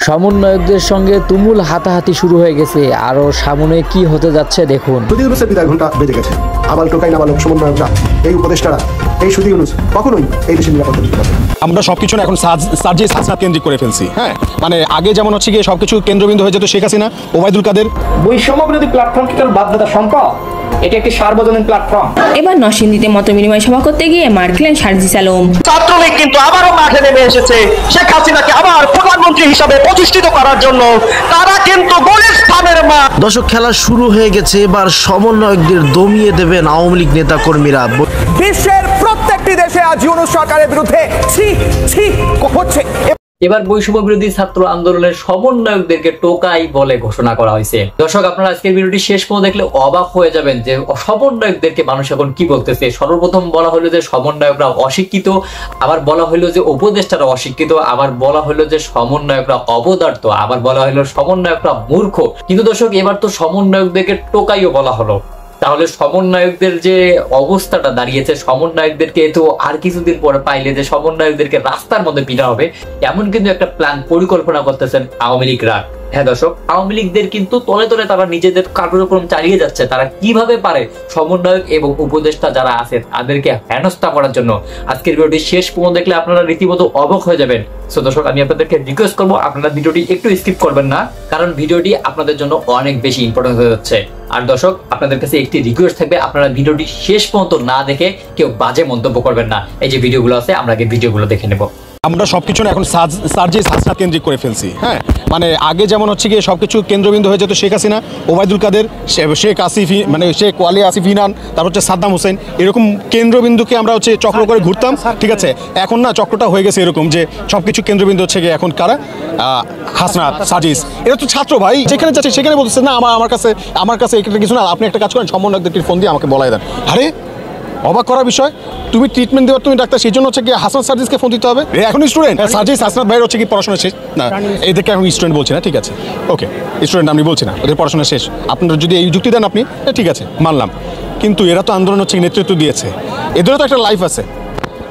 সমন্বয়কদের সঙ্গে তুমুল হাতাহাতি শুরু হয়ে গেছে, আরও সামনে কি হতে যাচ্ছে দেখুন। সুধী ইউনূসের বিদায় ঘন্টা বেজে গেছে। আবাল টোকাই নাবালক সমন্বয়করা, এই উপদেষ্টারা, এই সুধী ইউনূস কখনোই এই দেশের নিরাপত্তা দিতে পারবে না। আমরা সবকিছু এখন সার্জিস হাসনাত কেন্দ্রিক করে ফেলছি। হ্যাঁ, মানে আগে যেমন হচ্ছে গিয়ে সবকিছু কেন্দ্রবিন্দু হয়ে যেত শেখ হাসিনা, ওবায়দুল কাদের। বৈষম্য বিরোধী প্ল্যাটফর্ম কি কারো বাধ্যতা সম্ভব? এটি একটি সার্বজনীন প্ল্যাটফর্ম। এবার নরসিংদীতে মত বিনিময় সভা করতে গিয়ে মার খেলেন সার্জিস আলম। ছাত্রলীগ কিন্তু আবারও মাঠে নেমে এসেছে শেখ হাসিনাকে আবার প্রধানমন্ত্রী হিসাবে প্রতিষ্ঠিত করার জন্য। তারা কিন্তু গুলিস্তানের মা। দর্শক, খেলা শুরু হয়ে গেছে। এবার সমন্বয়কদের দমিয়ে দেবেন আওয়ামী লীগ নেতা কর্মীরা। বিশ্বের প্রত্যেকটি দেশে আজ ইউনূস সরকারের বিরুদ্ধে হচ্ছে। এবার বৈষম্য বিরোধী ছাত্র আন্দোলনের সমন্বয়কদেরকে টোকাই বলে ঘোষণা করা হয়েছে। দর্শক, আপনারা আজকের ভিডিওটি শেষ পর্যন্ত দেখলে অবাক হয়ে যাবেন যে সমন্বয়কদেরকে মানুষ এখন কি বলতেছে। সর্বপ্রথম বলা হলো যে সমন্বয়করা অশিক্ষিত, আবার বলা হলো যে উপদেষ্টারা অশিক্ষিত, আবার বলা হলো যে সমন্বয়করা অবদার্থ, আবার বলা হলো সমন্বয়করা মূর্খ। কিন্তু দর্শক, এবার তো সমন্বয়কদেরকে টোকাইও বলা হলো। তাহলে সমন্বয়কদের যে অবস্থাটা দাঁড়িয়েছে, সমন্বয়কদেরকে তো আর কিছুদিন পরে পাইলে যে সমন্বয়কদেরকে রাস্তার মধ্যে পিটা হবে, এমন কিন্তু একটা প্ল্যান পরিকল্পনা করতেছেন আওয়ামী লীগরা। হ্যাঁ দর্শক, আওয়ামী লীগদের কিন্তু তলে তলে তারা নিজেদের কার্যক্রম চালিয়ে যাচ্ছে। তারা কিভাবে পারে সমন্বয়ক এবং উপদেষ্টা যারা আছে তাদেরকে হেনস্থা করার জন্য। আজকের ভিডিওটি শেষ পর্যন্ত দেখলে আপনারা রীতিমতো অবাক হয়ে যাবেন। সো দর্শক, আমি আপনাদেরকে রিকোয়েস্ট করবো আপনারা ভিডিওটি একটু স্কিপ করবেন না, কারণ ভিডিওটি আপনাদের জন্য অনেক বেশি ইম্পর্টেন্ট হয়ে যাচ্ছে। আর দর্শক, আপনাদের কাছে একটি রিকোয়েস্ট থাকবে, আপনারা ভিডিওটি শেষ পর্যন্ত না দেখে কেউ বাজে মন্তব্য করবেন না। এই যে ভিডিওগুলো আছে, আমরা আগে ভিডিওগুলো দেখে নেব। আমরা সবকিছু এখন সার্জিস হাসনাত কেন্দ্রিক করে ফেলছি। হ্যাঁ, মানে আগে যেমন হচ্ছে গিয়ে সবকিছু কেন্দ্রবিন্দু হয়ে যেত শেখ হাসিনা, ওবায়দুল কাদের, শেখ আসিফ, মানে শেখ ওয়ালি আসিফ ইনান, তারপর হচ্ছে সাদ্দাম হোসেন, এরকম কেন্দ্রবিন্দুকে আমরা হচ্ছে চক্র করে ঘুরতাম। ঠিক আছে, এখন না চক্রটা হয়ে গেছে এরকম যে সবকিছু কেন্দ্রবিন্দু হচ্ছে গিয়ে এখন কারা? হাসনাত, সার্জিস। এরা তো ছাত্র ভাই, যেখানে যাচ্ছে সেখানে বলতেছে না আমার কাছে একটা কিছু না, আপনি একটা কাজ করেন, সমন্বয়কদেরকে ফোন দিয়ে আমাকে বলাই দেন। আরে অবাক করার বিষয়, তুমি ট্রিটমেন্ট দেওয়ার তুমি ডাক্তার, সেই জন্য হচ্ছে কি হাসনাত সার্জিসকে ফোন দিতে হবে? এখন স্টুডেন্ট সার্জিস হাসনাত ভাইয়ের হচ্ছে কি পড়াশোনা শেষ না, এদেরকে এখন স্টুডেন্ট বলছি না। ঠিক আছে, ওকে, স্টুডেন্ট আমি বলছি না, ওদের পড়াশোনা শেষ। আপনারা যদি এই যুক্তি দেন আপনি, ঠিক আছে মানলাম, কিন্তু এরা তো আন্দোলন হচ্ছে নেতৃত্ব দিয়েছে, এদেরও তো একটা লাইফ আছে,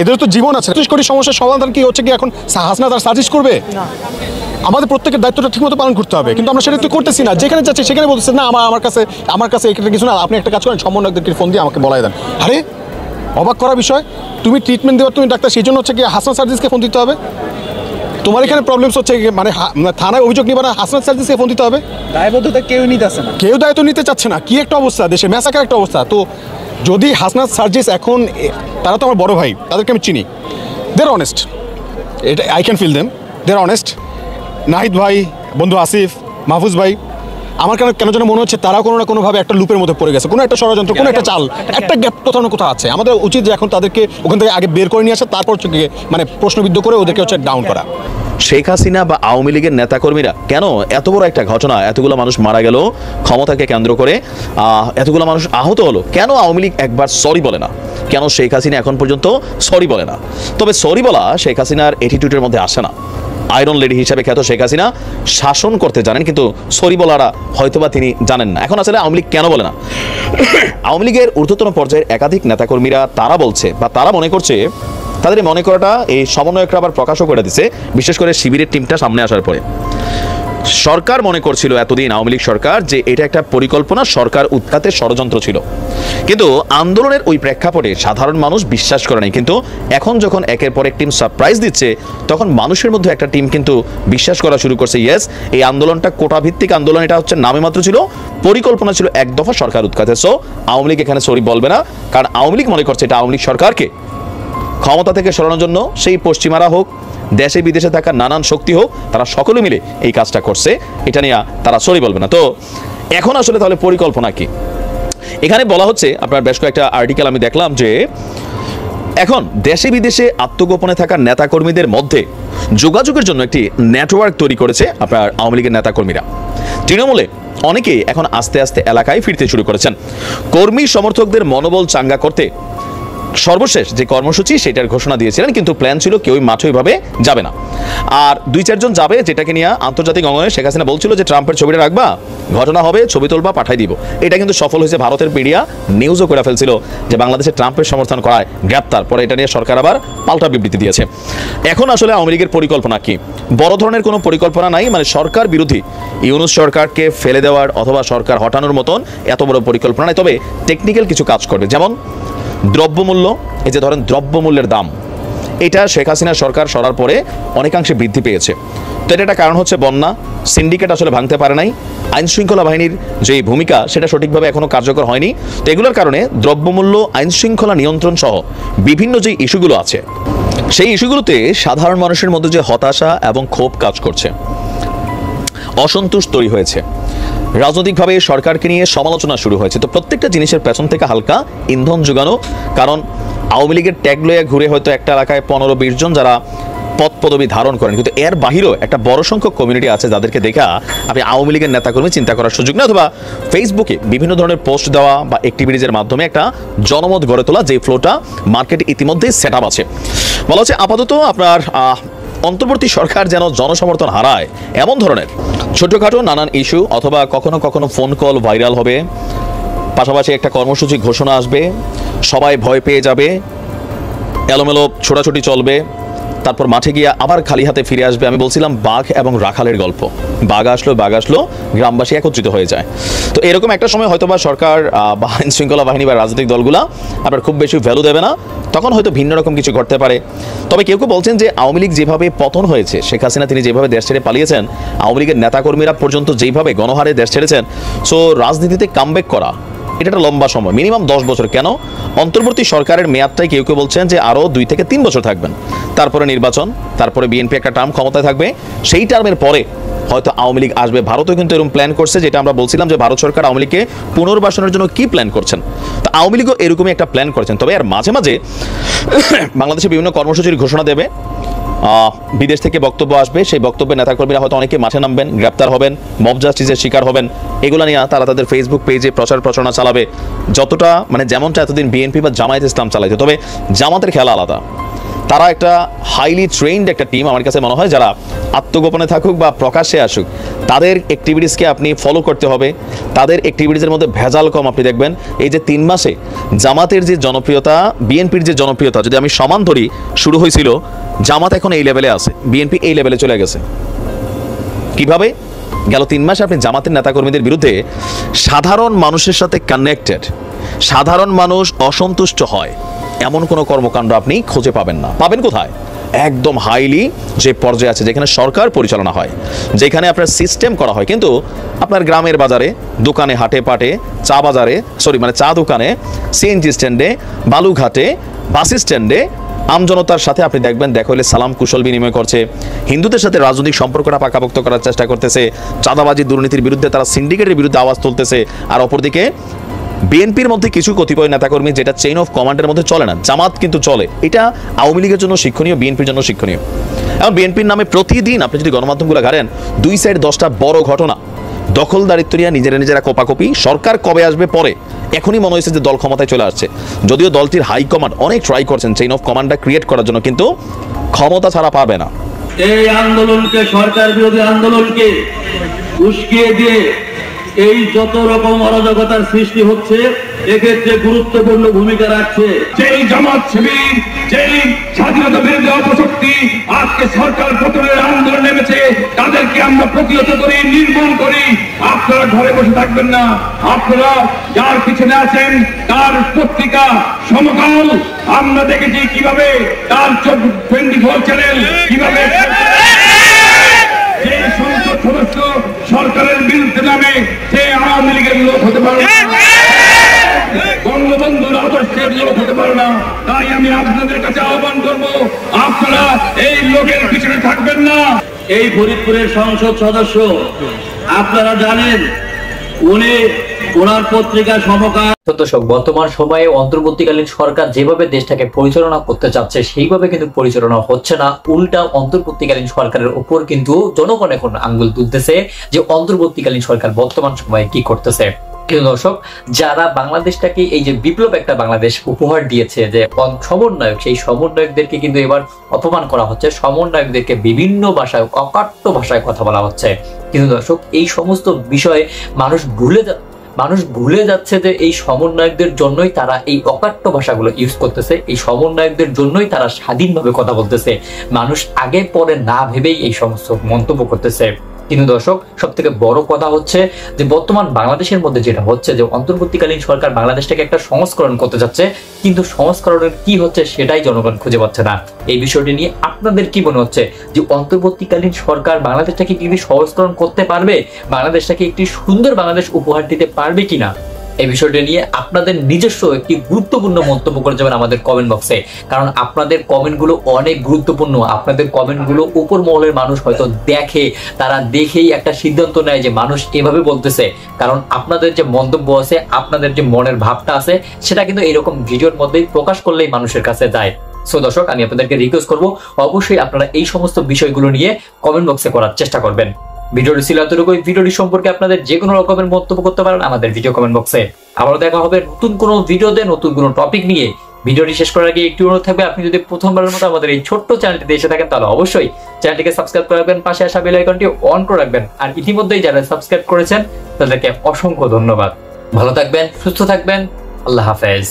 এদেরও তো জীবন আছে। ৩০ কোটি সমস্যার সমাধান কি হচ্ছে কি এখন হাসনাত আর সার্জিস করবে? আমাদের প্রত্যেকের দায়িত্বটা ঠিকমতো পালন করতে হবে, কিন্তু আমরা সেটা তো করতেছি না। যেখানে যাচ্ছে সেখানে বলতেছে না আমার কাছে একটা কিছু না, আপনি একটা কাজ করেন, সমন্বয়কদেরকে ফোন দিয়ে আমাকে বলাই দেন। আরে অবাক করার বিষয়, তুমি ট্রিটমেন্ট দেওয়ার তুমি ডাক্তার, সেই জন্য হচ্ছে কি হাসনাত সার্জিসকে ফোন দিতে হবে? তোমার এখানে প্রবলেমস হচ্ছে মানে থানায় অভিযোগ নিবা না, হাসনাত সার্জিসকে ফোন দিতে হবে? দায়বদ্ধতা কেউ নিতে আসে না, কেউ দায়িত্ব নিতে চাচ্ছে না। কি একটা অবস্থা, দেশে ম্যাসাকার একটা অবস্থা। তো যদি হাসনাত সার্জিস এখন, তারা তো আমার বড় ভাই, তাদেরকে আমি চিনি, দেয়ার অনেস্ট, এটা I can feel them, they're honest. Nahid ভাই, বন্ধু আসিফ, মাহফুজ ভাই, আমার কেন যেন মনে হচ্ছে তারা কোনো না কোনোভাবে একটা লুপের মধ্যে পড়ে গেছে, কোনো একটা ষড়যন্ত্র, কোনো একটা চাল, একটা গ্যাপ কোথাও না কোথাও আছে। আমাদের উচিত যে এখন তাদেরকে ওখান থেকে আগে বের করে নিয়ে আসা, তারপর হচ্ছে মানে প্রশ্নবিদ্ধ করে ওদেরকে হচ্ছে ডাউন করা। শেখ হাসিনা বা আওয়ামী লীগের নেতাকর্মীরা কেন এত বড় একটা ঘটনা, এতগুলো মানুষ মারা গেল ক্ষমতাকে কেন্দ্র করে, এতগুলো মানুষ আহত হলো, কেন আওয়ামী লীগ একবার সরি বলে না? কেন শেখ হাসিনা এখন পর্যন্ত সরি বলে না? তবে সরি বলা শেখ হাসিনার অ্যাটিটিউডের মধ্যে আসে না। আয়রন লেডি হিসাবে খ্যাত শেখ হাসিনা শাসন করতে জানেন, কিন্তু সরি বলারা হয়তোবা তিনি জানেন না। এখন আসলে আওয়ামী লীগ কেন বলে না? আওয়ামী লীগের ঊর্ধ্বতন পর্যায়ের একাধিক নেতাকর্মীরা তারা বলছে বা তারা মনে করছে, তাদের মনে করাটা এই সমন্বয়করা আবার প্রকাশও করে দিছে, বিশেষ করে শিবিরের টিমটা সামনে আসার পরে। সরকার মনে করছিল এতদিন, আওয়ামী লীগ সরকার, যে এটা একটা পরিকল্পনা, সরকার উৎখাতের ষড়যন্ত্র ছিল, কিন্তু আন্দোলনের ওই প্রেক্ষাপটে সাধারণ মানুষ বিশ্বাস করে নাই। কিন্তু এখন যখন একের পর এক টিম সারপ্রাইজ দিচ্ছে, তখন মানুষের মধ্যে একটা টিম কিন্তু বিশ্বাস করা শুরু করছে, ইয়েস, এই আন্দোলনটা কোটা ভিত্তিক আন্দোলন, এটা হচ্ছে নামে মাত্র ছিল, পরিকল্পনা ছিল এক দফা সরকার উৎখাতের। সো আওয়ামী লীগ এখানে সরি বলবে না, কারণ আওয়ামী লীগ মনে করছে এটা আওয়ামী লীগ সরকারকে ক্ষমতা থেকে সরানোর জন্য, সেই পশ্চিমারা হোক, দেশে বিদেশে থাকা নানান শক্তি হোক, তারা সকলে মিলে এই কাজটা করছে, এটা নিয়ে তারা সরি বলবে না। তো এখন আসলে তাহলে পরিকল্পনা কি? এখানে বলা হচ্ছে, আপনার বেশ কয়েকটা আর্টিকেল আমি দেখলাম, যে এখন দেশে বিদেশে আত্মগোপনে থাকা নেতাকর্মীদের মধ্যে যোগাযোগের জন্য একটি নেটওয়ার্ক তৈরি করেছে আপনার আওয়ামী লীগের নেতাকর্মীরা। তৃণমূলে অনেকেই এখন আস্তে আস্তে এলাকায় ফিরতে শুরু করেছেন। কর্মী সমর্থকদের মনোবল চাঙ্গা করতে সর্বশেষ যে কর্মসূচি সেটার ঘোষণা দিয়েছিলেন, কিন্তু প্ল্যান ছিল কেউই মাঠে ওইভাবে যাবে না, আর 2-4 জন যাবে, যেটাকে নিয়ে আন্তর্জাতিক অঙ্গনে শেখ হাসিনা বলছিল যে ট্রাম্পের ছবিটা রাখবা, ঘটনা হবে, ছবি তুলবা, পাঠাই দিব। এটা কিন্তু সফল হয়েছে। ভারতের মিডিয়া নিউজও করে ফেলছিল যে বাংলাদেশে ট্রাম্পের সমর্থন করায় গ্রেপ্তার। পরে এটা নিয়ে সরকার আবার পাল্টা বিবৃতি দিয়েছে। এখন আসলে আওয়ামী লীগের পরিকল্পনা কি? বড় ধরনের কোনো পরিকল্পনা নাই, মানে সরকার বিরোধী ইউনূস সরকারকে ফেলে দেওয়ার অথবা সরকার হটানোর মতন এত বড় পরিকল্পনা নাই। তবে টেকনিক্যাল কিছু কাজ করবে, যেমন দ্রব্যমূল্য, এই যে ধরেন দ্রব্যমূল্যের দাম, এটা শেখ হাসিনা সরকার সরার পরে অনেকাংশে বৃদ্ধি পেয়েছে। তো এটা একটা কারণ হচ্ছে বন্যা, সিন্ডিকেট আসলে ভাঙতে পারে নাই, আইন শৃঙ্খলা বাহিনীর যে ভূমিকা সেটা সঠিকভাবে এখনো কার্যকর হয়নি। তো এগুলোর কারণে দ্রব্যমূল্য, আইন শৃঙ্খলা নিয়ন্ত্রণ সহ বিভিন্ন যে ইস্যুগুলো আছে সেই ইস্যুগুলোতে সাধারণ মানুষের মধ্যে যে হতাশা এবং ক্ষোভ কাজ করছে, অসন্তোষ তৈরি হয়েছে, রাজনৈতিকভাবে সরকারকে নিয়ে সমালোচনা শুরু হয়েছে। তো প্রত্যেকটা জিনিসের পেছন থেকে হালকা ইন্ধন যোগানো, কারণ আওয়ামী লীগের ট্যাগ লয়ে ঘুরে হয়তো একটা এলাকায় 15-20 জন যারা পদ পদবি ধারণ করেন, কিন্তু এর বাহিরেও একটা বড় সংখ্যক কমিউনিটি আছে যাদেরকে দেখা আপনি আওয়ামী লীগের নেতাকর্মী চিন্তা করার সুযোগ নেই, অথবা ফেসবুকে বিভিন্ন ধরনের পোস্ট দেওয়া বা অ্যাক্টিভিটিজের মাধ্যমে একটা জনমত গড়ে তোলা, যে ফ্লোটা মার্কেটে ইতিমধ্যেই সেট আপ আছে। বলা হচ্ছে আপাতত আপনার অন্তর্বর্তী সরকার যেন জনসমর্থন হারায় এমন ধরনের ছোটখাটো নানান ইস্যু, অথবা কখনো কখনো ফোন কল ভাইরাল হবে, পাশাপাশি একটা কর্মসূচি ঘোষণা আসবে, সবাই ভয় পেয়ে যাবে, এলোমেলো ছোটাছুটি চলবে, তারপর মাঠে গিয়ে আবার খালি হাতে ফিরে আসবে। আমি বলছিলাম বাঘ এবং রাখালের গল্প, বাঘ আসলো গ্রামবাসী একত্রিত হয়ে যায়। তো এরকম একটা সময় হয়তোবা সরকার বা আইন শৃঙ্খলা বাহিনী বা রাজনৈতিক দলগুলা আপনার খুব বেশি ভ্যালু দেবে না, তখন হয়তো ভিন্ন রকম কিছু ঘটতে পারে। তবে কেউ কেউ বলছেন যে আওয়ামী লীগ যেভাবে পতন হয়েছে, শেখ হাসিনা তিনি যেভাবে দেশ ছেড়ে পালিয়েছেন, আওয়ামী লীগের নেতাকর্মীরা পর্যন্ত যেভাবে গণহারে দেশ ছেড়েছেন, সো রাজনীতিতে কামব্যাক করা এটা একটা লম্বা সময়, মিনিমাম 10 বছর। কেন? অন্তর্বর্তী সরকারের মেয়াদটাই কেউ কেউ বলছেন যে আরও 2 থেকে 3 বছর থাকবেন, তারপরে নির্বাচন, তারপরে বিএনপি একটা টার্ম ক্ষমতায় থাকবে, সেই টার্মের পরে হয়তো আওয়ামী লীগ আসবে। ভারতও কিন্তু এরকম প্ল্যান করছে, যেটা আমরা বলছিলাম যে ভারত সরকার আওয়ামী লীগকে পুনর্বাসনের জন্য কি প্ল্যান করছেন। তো আওয়ামী লীগও এরকমই একটা প্ল্যান করেছেন। তবে আর মাঝে মাঝে বাংলাদেশে বিভিন্ন কর্মসূচির ঘোষণা দেবে, বিদেশ থেকে বক্তব্য আসবে, সেই বক্তব্যে নেতাকর্মীরা হয়তো অনেকে মাঠে নামবেন, গ্রেপ্তার হবেন, মব জাস্টিসের শিকার হবেন। এগুলো নিয়ে তারা তাদের ফেসবুক পেজে প্রচার প্রচারণা চালাবে, যতটা মানে যেমনটা এতদিন বিএনপি বা জামায়াত ইসলাম চালাইছে। তবে জামাতের খেলা আলাদা, তারা একটা হাইলি ট্রেন্ড একটা টিম আমার কাছে মনে হয়, যারা আত্মগোপনে থাকুক বা প্রকাশ্যে আসুক তাদের অ্যাক্টিভিটিসকে আপনি ফলো করতে হবে, তাদের অ্যাক্টিভিটিসের মধ্যে ভেজাল কম। আপনি দেখবেন এই যে 3 মাসে জামাতের যে জনপ্রিয়তা, বিএনপির যে জনপ্রিয়তা যদি আমি সমান ধরি, শুরু হয়েছিল জামাত এখন এই লেভেলে আছে, বিএনপি এই লেভেলে চলে গেছে। কিভাবে? গেল 3 মাসে আপনি জামাতের নেতাকর্মীদের বিরুদ্ধে সাধারণ মানুষের সাথে কানেক্টেড, সাধারণ মানুষ অসন্তুষ্ট হয় এমন কোনো কর্মকাণ্ড আপনি খুঁজে পাবেন না। পাবেন কোথায়? একদম হাইলি যে পর্যায়ে আছে, যেখানে সরকার পরিচালনা হয়, যেখানে আপনার সিস্টেম করা হয়। কিন্তু আপনার গ্রামের বাজারে, দোকানে, হাটে পাটে, চা বাজারে, চা দোকানে, সিএনজি স্ট্যান্ডে, বালুঘাটে, বাস স্ট্যান্ডে আমজনতার সাথে আপনি দেখবেন দেখা হলে সালাম কুশল বিনিময় করছে, হিন্দুদের সাথে রাজনৈতিক সম্পর্কটা পাকাপোক্ত করার চেষ্টা করতেছে, চাঁদাবাজি দুর্নীতির বিরুদ্ধে তারা সিন্ডিকেটের বিরুদ্ধে আওয়াজ তুলতেছে। আর অপরদিকে বিএনপির মধ্যে কিছু কতিপয় নেতাকর্মী যেটা চেইন অফ কমান্ডের মধ্যে চলে না, জামাত কিন্তু চলে। এটা আওয়ামী লীগের জন্য শিক্ষণীয়, বিএনপির জন্য শিক্ষণীয়। এখন বিএনপির নামে প্রতিদিন আপনি যদি গণমাধ্যমগুলো ঘাড়েন, 2 সাইড 10টা বড় ঘটনা, দখলদারিত্ব নিয়ে নিজেরা কোপাকপি, সরকার কবে আসবে পরে। এখনই মনে হয়েছে যে দল ক্ষমতায় চলে আসছে, যদিও দলটির হাইকমান্ড অনেক ট্রাই করছেন চেইন অফ কমান্ডটা ক্রিয়েট করার জন্য, কিন্তু ক্ষমতা ছাড়া পাবে না। এই আন্দোলনকে, সরকার বিরোধী আন্দোলনকে উস্কিয়ে দিয়ে এই যত রকম অরাজকতার সৃষ্টি হচ্ছে, এক্ষেত্রে গুরুত্বপূর্ণ ভূমিকা রাখছে যেই জামাত শিবির, যেই স্বাধীনতা বিরোধী অপশক্তি আজকে সরকার পতনের আন্দোলন নেমেছে, তাদেরকে আমরা প্রতিহত করি, নির্মূল করি। আপনারা ঘরে বসে থাকবেন না, আপনারা যার পিছনে আছেন তার পত্রিকা সমকাল আমরা দেখেছি কিভাবে তার 24 চ্যানেল কিভাবে যে সংসদ সদস্য সরকারের বিরুদ্ধে নামে সে আওয়ামী লীগের লোক হতে পারে না, বঙ্গবন্ধুর আদর্শের লোক হতে পারে না। তাই আমি আপনাদের কাছে আহ্বান করবো, আপনারা এই লোকের পিছনে থাকবেন না। এই ফরিদপুরের সংসদ সদস্য আপনারা জানেন, উনি ওনার পত্রিকা সমকাল। দর্শক, বর্তমান সময়ে অন্তর্বর্তীকালীন সরকার যেভাবে দেশটাকে পরিচালনা করতে চাচ্ছে সেইভাবে কিন্তু পরিচালনা হচ্ছে না। উল্টা অন্তর্বর্তীকালীন সরকারের উপর কিন্তু জনগণ এখন আঙ্গুল তুলতেছে যে অন্তর্বর্তীকালীন সরকার বর্তমান সময়ে কি করতেছে। কিন্তু দর্শক, যারা বাংলাদেশটাকে এই যে বিপ্লব একটা বাংলাদেশ উপহার দিয়েছে যে সমন্বয়ক, সেই সমন্বয়কদেরকে কিন্তু এবার অপমান করা হচ্ছে। সমন্বয়কদেরকে বিভিন্ন ভাষায়, অকাট্য ভাষায় কথা বলা হচ্ছে। কিন্তু দর্শক, এই সমস্ত বিষয়ে মানুষ ভুলে যাচ্ছে যে এই সমন্বয়কদের জন্যই তারা এই অকাট্য ভাষাগুলো ইউজ করতেছে। এই সমন্বয়কদের জন্যই তারা স্বাধীনভাবে কথা বলতেছে। মানুষ আগে পরে না ভেবেই এই সমস্ত মন্তব্য করতেছে। কিন্তু দর্শক, সব থেকে বড় কথা হচ্ছে যে বর্তমান বাংলাদেশের মধ্যে যেটা হচ্ছে যে অন্তর্বর্তীকালীন সরকার বাংলাদেশটাকে একটা সংস্করণ করতে যাচ্ছে, কিন্তু সংস্করণের কি হচ্ছে সেটাই জনগণ খুঁজে পাচ্ছে না। এই বিষয়টি নিয়ে আপনাদের কি মনে হচ্ছে যে অন্তর্বর্তীকালীন সরকার বাংলাদেশটাকে কি সংস্করণ করতে পারবে, বাংলাদেশটাকে একটি সুন্দর বাংলাদেশ উপহার দিতে পারবে কিনা? এই বিষয়টা নিয়ে আপনাদের নিজস্ব একটি গুরুত্বপূর্ণ মন্তব্য করে যাবেন আমাদের কমেন্ট বক্সে, কারণ আপনাদের কমেন্টগুলো অনেক গুরুত্বপূর্ণ। আপনাদের কমেন্টগুলো উপর মহলের মানুষ হয়তো দেখে, তারা দেখেই একটা সিদ্ধান্ত নেয় যে মানুষ এভাবে বলতেছে। কারণ আপনাদের যে মন্তব্য আছে, আপনাদের যে মনের ভাবটা আছে, সেটা কিন্তু এরকম ভিডিওর মধ্যেই প্রকাশ করলেই মানুষের কাছে যায়। সো দর্শক, আমি আপনাদেরকে রিকোয়েস্ট করবো অবশ্যই আপনারা এই সমস্ত বিষয়গুলো নিয়ে কমেন্ট বক্সে করার চেষ্টা করবেন। ভিডিওটি ছিল এতটুকুই। ভিডিওটি সম্পর্কে আপনাদের যে কোনো রকমের মন্তব্য করতে পারেন আমাদের ভিডিও কমেন্ট বক্সে। আবারও দেখা হবে নতুন কোনো ভিডিওতে, নতুন কোনো টপিক নিয়ে। ভিডিওটি শেষ করার আগে একটু অনুরোধ থাকবে, আপনি যদি প্রথমবারের মতো আমাদের এই ছোট্ট চ্যানেলটিতে এসে থাকেন তাহলে অবশ্যই চ্যানেলটিকে সাবস্ক্রাইব করে রাখবেন, পাশে আসা বেল আইকনটি অন করে রাখবেন। আর ইতিমধ্যেই যারা সাবস্ক্রাইব করেছেন তাদেরকে অসংখ্য ধন্যবাদ। ভালো থাকবেন, সুস্থ থাকবেন, আল্লাহ হাফেজ।